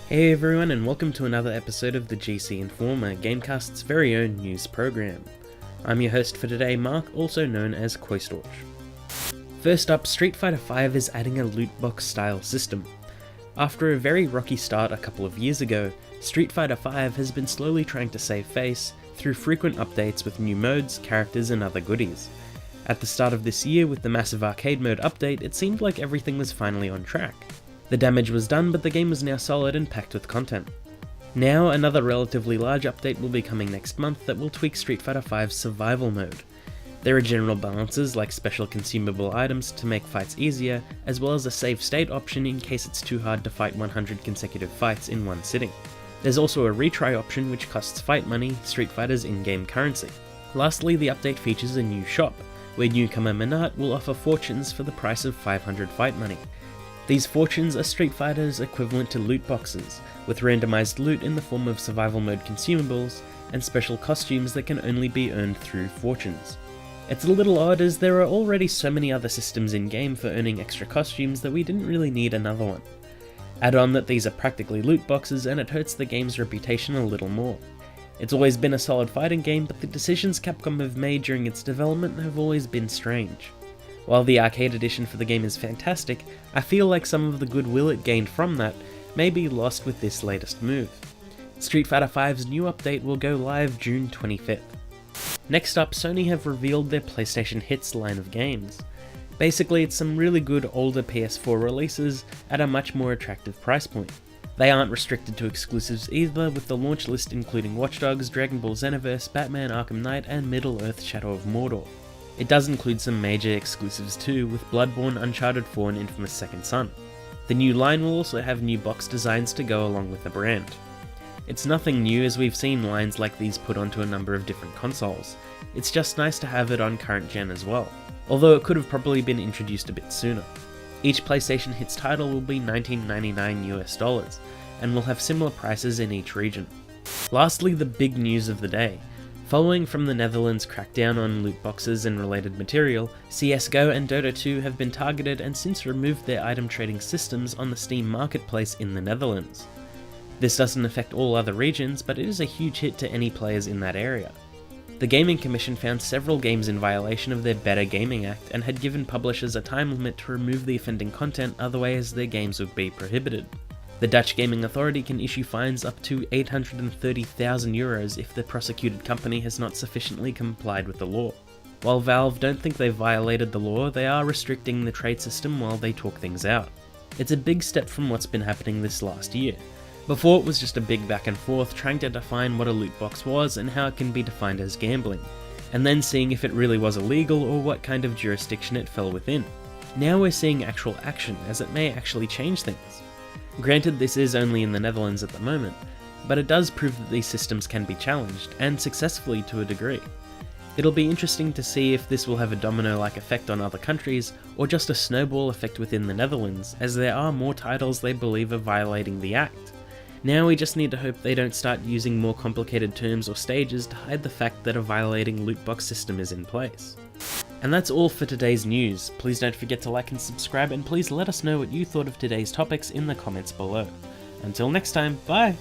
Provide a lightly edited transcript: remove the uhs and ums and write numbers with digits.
Hey everyone, and welcome to another episode of the GC Informer, GameCast's very own news program. I'm your host for today, Mark, also known as Koistorch. First up, Street Fighter V is adding a loot box style system. After a very rocky start a couple of years ago, Street Fighter V has been slowly trying to save face through frequent updates with new modes, characters and other goodies. At the start of this year with the massive arcade mode update, it seemed like everything was finally on track. The damage was done, but the game was now solid and packed with content. Now, another relatively large update will be coming next month that will tweak Street Fighter V's survival mode. There are general balances like special consumable items to make fights easier, as well as a save state option in case it's too hard to fight 100 consecutive fights in one sitting. There's also a retry option which costs fight money, Street Fighter's in-game currency. Lastly, the update features a new shop, where newcomer Minat will offer fortunes for the price of 500 fight money. These fortunes are Street Fighter's equivalent to loot boxes, with randomized loot in the form of survival mode consumables, and special costumes that can only be earned through fortunes. It's a little odd as there are already so many other systems in-game for earning extra costumes that we didn't really need another one. Add on that these are practically loot boxes and it hurts the game's reputation a little more. It's always been a solid fighting game, but the decisions Capcom have made during its development have always been strange. While the arcade edition for the game is fantastic, I feel like some of the goodwill it gained from that may be lost with this latest move. Street Fighter V's new update will go live June 25th. Next up, Sony have revealed their PlayStation Hits line of games. Basically, it's some really good older PS4 releases at a much more attractive price point. They aren't restricted to exclusives either, with the launch list including Watch Dogs, Dragon Ball Xenoverse, Batman Arkham Knight and Middle-earth Shadow of Mordor. It does include some major exclusives too, with Bloodborne, Uncharted 4 and Infamous Second Son. The new line will also have new box designs to go along with the brand. It's nothing new as we've seen lines like these put onto a number of different consoles. It's just nice to have it on current gen as well, although it could have probably been introduced a bit sooner. Each PlayStation Hits title will be $19.99 US, and will have similar prices in each region. Lastly, the big news of the day. Following from the Netherlands' crackdown on loot boxes and related material, CSGO and Dota 2 have been targeted and since removed their item trading systems on the Steam marketplace in the Netherlands. This doesn't affect all other regions, but it is a huge hit to any players in that area. The Gaming Commission found several games in violation of their Better Gaming Act and had given publishers a time limit to remove the offending content, otherwise their games would be prohibited. The Dutch Gaming Authority can issue fines up to 830,000 euros if the prosecuted company has not sufficiently complied with the law. While Valve don't think they've violated the law, they are restricting the trade system while they talk things out. It's a big step from what's been happening this last year. Before it was just a big back and forth trying to define what a loot box was and how it can be defined as gambling, and then seeing if it really was illegal or what kind of jurisdiction it fell within. Now we're seeing actual action, as it may actually change things. Granted, this is only in the Netherlands at the moment, but it does prove that these systems can be challenged, and successfully to a degree. It'll be interesting to see if this will have a domino-like effect on other countries, or just a snowball effect within the Netherlands, as there are more titles they believe are violating the Act. Now we just need to hope they don't start using more complicated terms or stages to hide the fact that a violating loot box system is in place. And that's all for today's news. Please don't forget to like and subscribe, and please let us know what you thought of today's topics in the comments below. Until next time, bye!